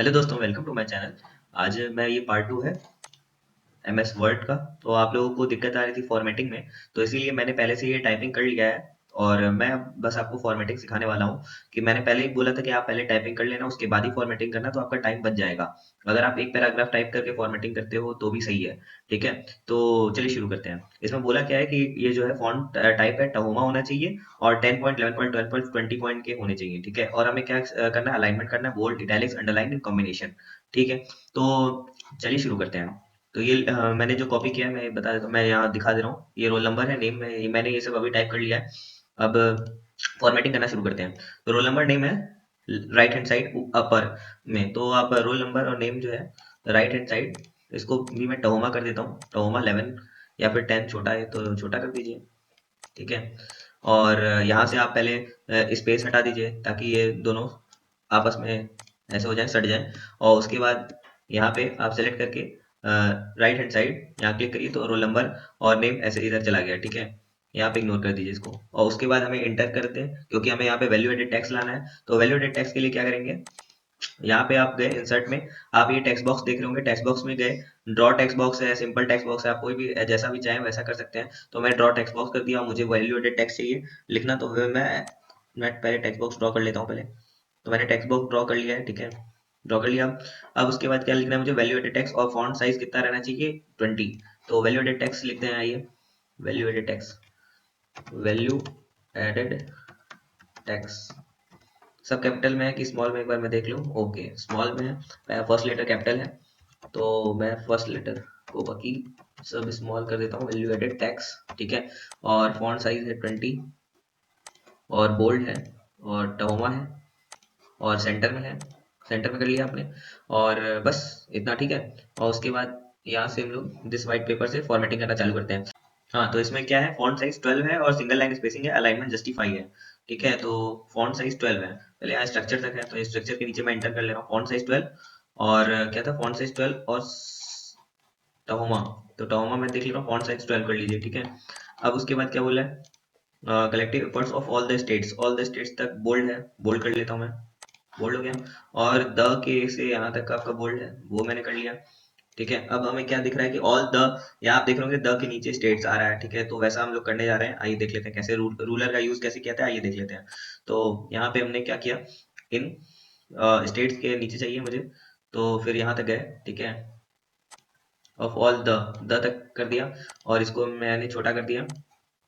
Hello दोस्तों, welcome to my channel. आज मैं ये पार्ट 2 है एमएस वर्ड का। तो आप लोगों को दिक्कत आ रही थी फॉर्मेटिंग में, तो इसीलिए मैंने पहले से ये टाइपिंग कर लिया है। और मैं अब बस आपको फॉर्मेटिंग सिखाने वाला हूँ कि मैंने पहले ही बोला था कि आप पहले टाइपिंग कर लेना, उसके बाद ही फॉर्मेटिंग करना, तो आपका टाइम बच जाएगा। अगर आप एक पैराग्राफ टाइप करके फॉर्मेटिंग करते हो तो भी सही है। ठीक है, तो चलिए शुरू करते हैं। इसमें बोला क्या है कि ये जो है फॉन्ट टाइप है टहोमा होना चाहिए और 10 पॉइंट, 11 पॉइंट, 12 पॉइंट, 20 पॉइंट के होने चाहिए। ठीक है, और हमें क्या करना है, अलाइनमेंट करना है, bold, italics, underline in combination. ठीक है, तो चलिए शुरू करते हैं। तो ये मैंने जो कॉपी किया है मैं बता देता हूँ, मैं यहाँ दिखा दे रहा हूँ। ये रोल नंबर है, नेम में मैंने ये सब अभी टाइप कर लिया है। अब फॉर्मेटिंग करना शुरू करते हैं। तो रोल नंबर नेम है राइट हैंड साइड अपर में, तो आप रोल नंबर और नेम जो है राइट हैंड साइड, इसको भी मैं टहोमा कर देता हूँ, टहोमा 11 या फिर 10, छोटा है तो छोटा कर दीजिए। ठीक है, और यहाँ से आप पहले स्पेस हटा दीजिए ताकि ये दोनों आपस में ऐसे हो जाए, सट जाए। और उसके बाद यहाँ पे आप सेलेक्ट करके राइट हैंड साइड यहाँ क्लिक करिए, तो रोल नंबर और नेम ऐसे इधर चला गया। ठीक है, यहाँ पे इग्नोर कर दीजिए इसको, और उसके बाद हमें इंटर करते हैं क्योंकि हमें यहाँ पे वैल्यू एडेड टेक्स्ट लाना है। तो वैल्यू एडेड टेक्स्ट के लिए क्या करेंगे, यहाँ पे आप गए इंसर्ट में, आप ये टेक्स्ट बॉक्स देख रहे होंगे, टेक्स्ट बॉक्स में गए, ड्रॉ टेक्स्ट बॉक्स है, सिंपल टेक्स्ट बॉक्स है, आप कोई भी जैसा भी चाहें वैसा कर सकते हैं। तो मैं ड्रॉ टेक्स्ट बॉक्स कर दिया, मुझे वैल्यू एडेड टेक्स्ट चाहिए लिखना, तो फिर मैं पहले टेक्स्ट बॉक्स ड्रॉ कर लेता हूँ पहले। तो मैंने टेक्स्ट बॉक्स ड्रॉ कर लिया है। ठीक है, ड्रॉ कर लिया। अब उसके बाद क्या लिखना है मुझे, वैल्यू एडेड टेक्स्ट और फॉन्ट साइज कितना रहना चाहिए, 20। तो वैल्यू एडेड टेक्स्ट लिखते हैं, आइए, value added text, value added text सब कैपिटल में है कि स्मॉल में, एक बार मैं देख लूँ। ओके, स्मॉल में है, फर्स्ट लेटर कैपिटल है, तो मैं फर्स्ट लेटर को बाकी सब स्मॉल कर देता हूँ, वैल्यू एडेड टैक्स। ठीक है, और फॉन्ट साइज है 20, और बोल्ड है, और टोमा है, और सेंटर में है, सेंटर में कर लिया आपने। और बस इतना। ठीक है, और उसके बाद यहाँ से हम लोग दिस वाइट पेपर से फॉर्मेटिंग करना चालू करते हैं। हाँ, तो इसमें क्या है, फॉन्ट साइज 12 है और सिंगल लाइन स्पेसिंग है, अलाइनमेंट जस्टिफाई है। ठीक है, तो फॉन्ट साइज 12 है, पहले यहाँ स्ट्रक्चर तक है, तो स्ट्रक्चर के नीचे मैं एंटर कर ले रहा हूँ फॉन्ट साइज 12। और क्या था, फॉन्ट साइज 12 और टहोमा, तो टहोमा में देख ले रहा हूँ, फॉन्ट साइज 12 कर लीजिए। ठीक है, अब उसके बाद क्या बोला है, collective efforts of all the states तक बोल्ड है, बोल्ड कर लेता हूँ मैं, बोल्ड हो गया। और द के से यहाँ तक का आपका बोल्ड है, वो मैंने कर लिया। ठीक है, अब हमें क्या दिख रहा है कि ऑल द, यहाँ आप देख रहे होंगे द के नीचे स्टेट्स आ रहा है। ठीक है, तो वैसा हम लोग करने जा रहे हैं, आइए देख लेते हैं कैसे रूलर का यूज कैसे किया था, आइए देख लेते हैं। तो यहाँ पे हमने क्या किया, इन स्टेट्स के नीचे चाहिए मुझे, तो फिर यहाँ तक गए। ठीक है, ऑफ ऑल द तक कर दिया, और इसको मैंने छोटा कर दिया,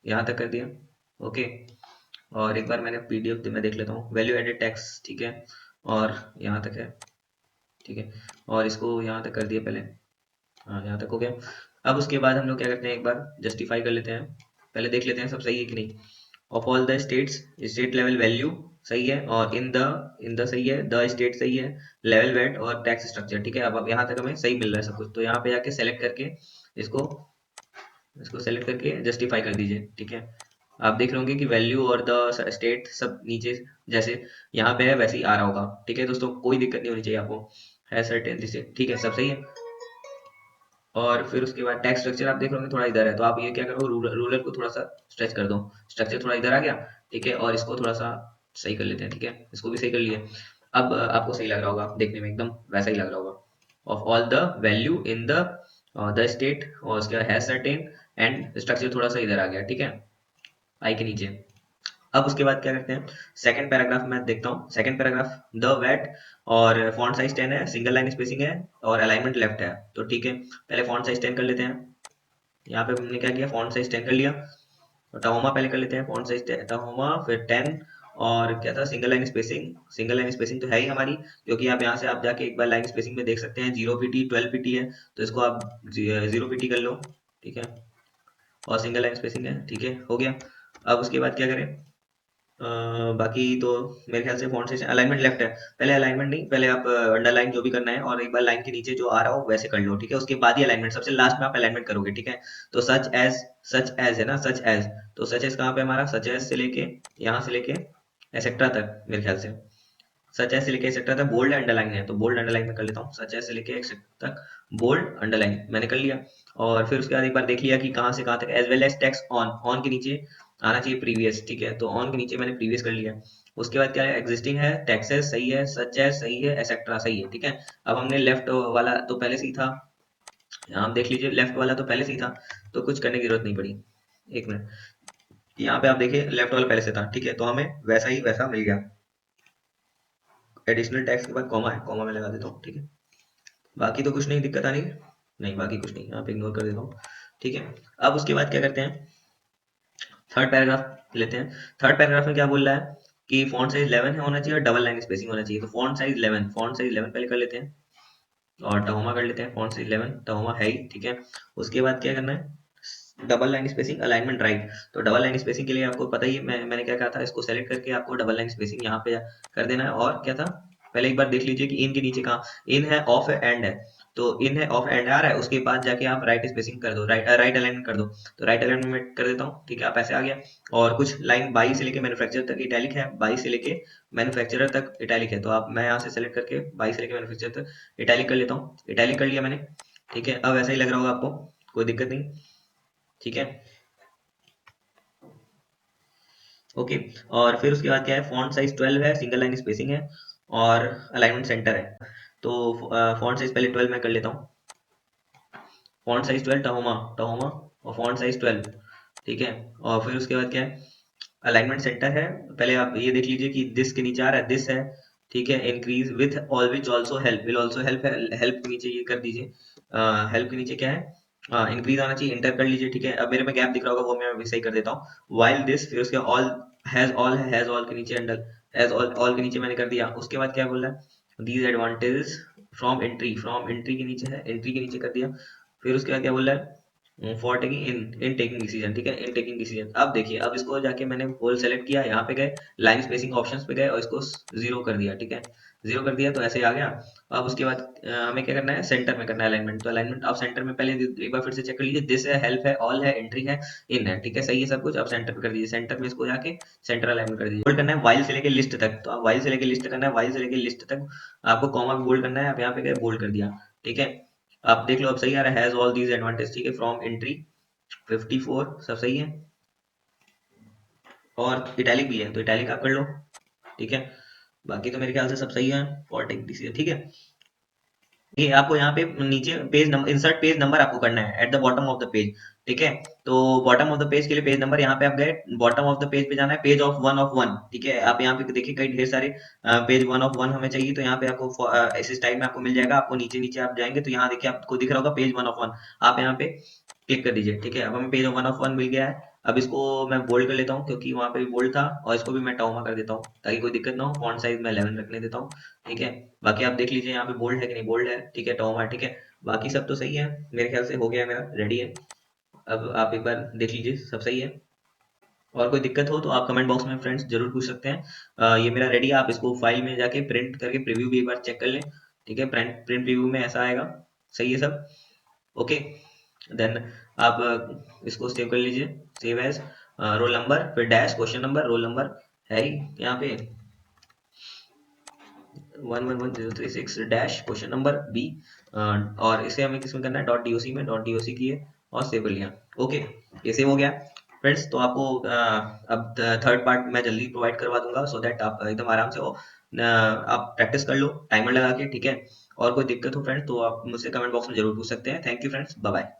यहाँ तक कर दिया। ओके, और एक बार मैंने पीडीएफ में देख लेता हूँ, वैल्यू एडेड टैक्स। ठीक है, और यहाँ तक है। ठीक है, और इसको यहाँ तक कर दिया पहले, हाँ यहाँ तक हो गया। अब उसके बाद हम लोग क्या करते हैं, एक बार जस्टिफाई कर लेते हैं, पहले देख लेते हैं सब सही है कि नहीं। Of all the states, state level value सही है, और इन द सही है, द स्टेट सही है, लेवल वेट और टैक्स स्ट्रक्चर। ठीक है, अब यहाँ तक हमें सही मिल रहा है सब कुछ, तो यहाँ पे जाके सेलेक्ट करके इसको इसको सेलेक्ट करके जस्टिफाई कर दीजिए। ठीक है, आप देख रहे होंगे कि वैल्यू और द स्टेट सब नीचे जैसे यहाँ पे है वैसे ही आ रहा होगा। ठीक है दोस्तों, कोई दिक्कत नहीं होनी चाहिए आपको, है सर्टेन से। ठीक है, सब सही है। और फिर उसके बाद टैक्स स्ट्रक्चर आप देख रहे होंगे थोड़ा इधर है, तो आप ये क्या करो, रूलर को थोड़ा सा स्ट्रेच कर दो, स्ट्रक्चर थोड़ा इधर आ गया। ठीक है, और इसको थोड़ा सा सही कर लेते हैं। ठीक है, इसको भी सही कर लिए। अब आपको सही लग रहा होगा, देखने में एकदम वैसा ही लग रहा होगा। Of all the value in the state, और उसके बाद हैज सर्टेन, एंड स्ट्रक्चर थोड़ा सा इधर आ गया। ठीक है, आई के नीचे। अब उसके बाद क्या करते हैं, सेकंड पैराग्राफ में देखता हूँ, सेकंड पैराग्राफ, द वेट, और फॉन्ट साइज 10 है, सिंगल लाइन स्पेसिंग है, और अलाइनमेंट लेफ्ट है। तो ठीक है, पहले फॉन्ट साइज 10 कर लेते हैं। यहाँ पे हमने क्या किया, फॉन्ट साइज 10 कर लिया। और टाहोमा पहले कर लेते हैं, फॉन्ट साइज टाहोमा, फिर 10, और क्या था, single line spacing, single line spacing तो है ही हमारी, क्योंकि आप यहाँ से आप जाके एक बार लाइन स्पेसिंग में देख सकते हैं, 0 पीटी 12 पीटी है, तो इसको आप 0 पीटी कर लो। ठीक है, और सिंगल लाइन स्पेसिंग है। ठीक है, हो गया। अब उसके बाद क्या करें, बाकी तो मेरे ख्याल से फॉन्ट से अलाइनमेंट लेफ्ट है, पहले अलाइनमेंट नहीं, पहले आप अंडरलाइन जो भी करना है, और एक बार लाइन के नीचे जो आ रहा हो वैसे कर लो। ठीक है, उसके बाद ही अलाइनमेंट, सबसे लास्ट में आप अलाइनमेंट करोगे। ठीक है, तो सच एज है ना, सच एज, तो सच एज कहाँ पे हमारा, सच एज से लेके यहाँ से लेके एसेट्रा तक, मेरे ख्याल से सच एज से लेके एसेट्रा तक बोल्ड अंडरलाइन है, तो बोल्ड अंडरलाइन में कर लेता हूँ, सच एज से लेके एसेट्रा तक बोल्ड अंडरलाइन मैंने कर लिया। और फिर उसके बाद एक बार देख लिया कि कहाँ से कहाँ तक, as well as text on, on के नीचे आना चाहिए प्रीवियस, ठीक है। तो ऑन के नीचे मैंने प्रीवियस कर लिया। उसके बाद क्या है, एग्जिस्टिंग है, टैक्सेस सही है, सच है सही है, एसेट्रा सही है, ठीक है। अब हमने लेफ्ट वाला तो पहले से ही था, आप देख लीजिए लेफ्ट वाला तो पहले से ही था, तो कुछ करने की जरूरत नहीं पड़ी। एक मिनट, यहाँ पे आप देखिए लेफ्ट वाला पहले से था, ठीक है, तो हमें वैसा ही वैसा मिल गया। एडिशनल टैक्स के बाद कॉमा है, कॉमा में लगा देता हूँ, ठीक है। बाकी तो कुछ नहीं दिक्कत आ रही, नहीं बाकी कुछ नहीं, यहाँ पे इग्नोर कर देता हूँ, ठीक है। अब उसके बाद क्या करते हैं, थर्ड पैराग्राफ लेते हैं। थर्ड पैराग्राफ में क्या बोल रहा है कि फॉन्ट साइज 11 होना चाहिए और डबल लाइन स्पेसिंग होना चाहिए। तो फॉन्ट साइज 11, फॉन्ट साइज 11 पहले कर लेते हैं, और टहोमा कर लेते हैं। फॉन्ट साइज 11 टहोमा है ही, ठीक है। उसके बाद क्या करना है, double line spacing alignment right. तो डबल लाइन स्पेसिंग के लिए आपको पता ही है, मैंने क्या कहा था, इसको सेलेक्ट करके आपको डबल लाइन स्पेसिंग यहाँ पे कर देना है। और क्या था, पहले एक बार देख लीजिए कि इन के नीचे कहाँ इन है, ऑफ है, एंड है। तो इन है, ऑफ, एंड आ रहा है, उसके बाद जाके आप राइट स्पेसिंग कर दो, राइट अलाइनमेंट कर दो। तो राइट अलाइनमेंट कर देता हूँ, ठीक है। आप ऐसे आ गया, और कुछ लाइन 22 से लेके मैन्युफैक्चरर तक इटैलिक है, 22 से लेके मैन्युफैक्चरर तक इटैलिक है। तो आप, मैं यहाँ से सेलेक्ट करके 22 से लेके मैन्युफैक्चरर तक इटैलिक कर लेता हूँ, इटैलिक कर लिया मैंने, ठीक है। अब ऐसा ही लग रहा होगा आपको, कोई दिक्कत नहीं, ठीक है, ओके। और फिर उसके बाद क्या है, फॉन्ट साइज 12 है, सिंगल लाइन स्पेसिंग है, और अलाइनमेंट सेंटर है। तो फॉन्ट साइज पहले 12 मैं कर लेता हूँ, फॉन्ट साइज 12 टहोमा, टहोमा, और फॉन्ट साइज 12, ठीक है। और फिर उसके बाद क्या है, अलाइनमेंट सेंटर है, पहले आप ये देख लीजिए कि दिस के नीचे आ रहा है, दिस है, ठीक है। Increase with all which also help, will also help है, हेल्प के नीचे ये कर दीजिए, हेल्प के नीचे क्या है, इंक्रीज आना चाहिए, इंटर कर लीजिए, ठीक है। अब मेरे में गैप दिख रहा होगा, वो मैं अभी सही कर देता हूँ। वाइल दिस, फिर उसके ऑल, हैज ऑल है, हैज ऑल के नीचे अंडर, हैज ऑल, ऑल के नीचे मैंने कर दिया। उसके बाद क्या बोल रहा है, these advantages from entry, from entry के नीचे है, एंट्री के नीचे कर दिया। फिर उसके बाद क्या बोल रहा है, for taking in taking decision, ठीक है, इन टेकिंग डिसीजन। अब देखिए, अब इसको जाके मैंने होल सेलेक्ट किया, यहाँ पे गए, लाइन स्पेसिंग ऑप्शंस पे गए, और इसको जीरो कर दिया, ठीक है, जीरो कर दिया, तो ऐसे ही आ गया। अब उसके बाद हमें क्या करना है, सेंटर में करना है अलाइनमेंट। तो अलाइनमेंट आप सेंटर में पहले एक बार फिर से चेक कर लीजिए, दिस है, हेल्प है, ऑल है, एंट्री है, इन है, ठीक है, सही है सब कुछ। अब सेंटर पे कर दीजिए, सेंटर में इसको जाके सेंटर अलाइनमेंट कर दीजिए। बोल्ड करना है वाइल से लेके लिस्ट तक, तो आप वाइल से लेके लिस्ट करना है, वाइल से लेके लिस्ट तक आपको कॉमा भी बोल्ड करना है। आप यहाँ पे गए, बोल्ड कर दिया, ठीक है। आप देख लो, अब सही आ रहा है, हैज ऑल दीज एडवांटेज, ठीक है, फ्रॉम एंट्री 54 सब सही है। और इटैलिक भी है, तो इटैलिक आप कर लो, ठीक है। बाकी तो मेरे ख्याल से सब सही है, और टेक डिसीजन, ठीक है। ये आपको यहाँ पे नीचे page number, insert page number आपको करना है at the bottom of the page, ठीक है। तो बॉटम ऑफ द पेज के लिए पेज नंबर, यहाँ पे आप गए, बॉटम ऑफ द पेज पे जाना है, पेज ऑफ वन, ठीक है। आप यहाँ पे देखिए कई ढेर सारे पेज 1 ऑफ 1 हमें चाहिए, तो यहाँ पे आपको इस टाइप में आपको मिल जाएगा। आपको नीचे नीचे आप जाएंगे, तो यहाँ देखिए आपको दिख रहा होगा पेज 1 ऑफ 1, आप यहाँ पे क्लिक कर दीजिए, ठीक है। अब हमें पेज 1 ऑफ 1 मिल गया है। अब इसको मैं बोल्ड कर लेता हूँ, क्योंकि वहां पे भी बोल्ड था, और इसको भी मैं टाउमा कर देता हूँ, ताकि कोई दिक्कत ना हो। फॉन्ट साइज मैं 11 रखने देता हूँ, ठीक है। बाकी आप देख लीजिए यहाँ पे बोल्ड है कि नहीं, बोल्ड है, ठीक है, टाउमा, ठीक है। बाकी सब तो सही है, मेरे ख्याल से हो गया, मेरा रेडी है। अब आप एक बार देख लीजिए, सब सही है। और कोई दिक्कत हो तो आप कमेंट बॉक्स में फ्रेंड्स जरूर पूछ सकते हैं। ये मेरा रेडी है, आप इसको फाइल में जाके प्रिंट करके प्रीव्यू भी एक बार चेक कर लें, ठीक है। प्रिंट प्रिंट प्रीव्यू में ऐसा आएगा, सही है सब, ओके। देन आप इसको सेव कर लीजिए, सेव एज, रोल नंबर, फिर dash, question number, roll number है ही यहाँ पे 111036 डैश क्वेश्चन नंबर बी, और इसे हमें किसमें करना है, डॉट डीओसी में, डॉट डीओसी किए और सेव कर लिया, ओके। ये सेव हो गया फ्रेंड्स। तो आपको अब थर्ड पार्ट मैं जल्दी प्रोवाइड करवा दूंगा, सो दैट आप एकदम आराम से हो, आप प्रैक्टिस कर लो टाइमर लगा के, ठीक है। और कोई दिक्कत हो फ्रेंड्स तो आप मुझसे कमेंट बॉक्स में जरूर पूछ सकते हैं। Thank you friends, bye bye.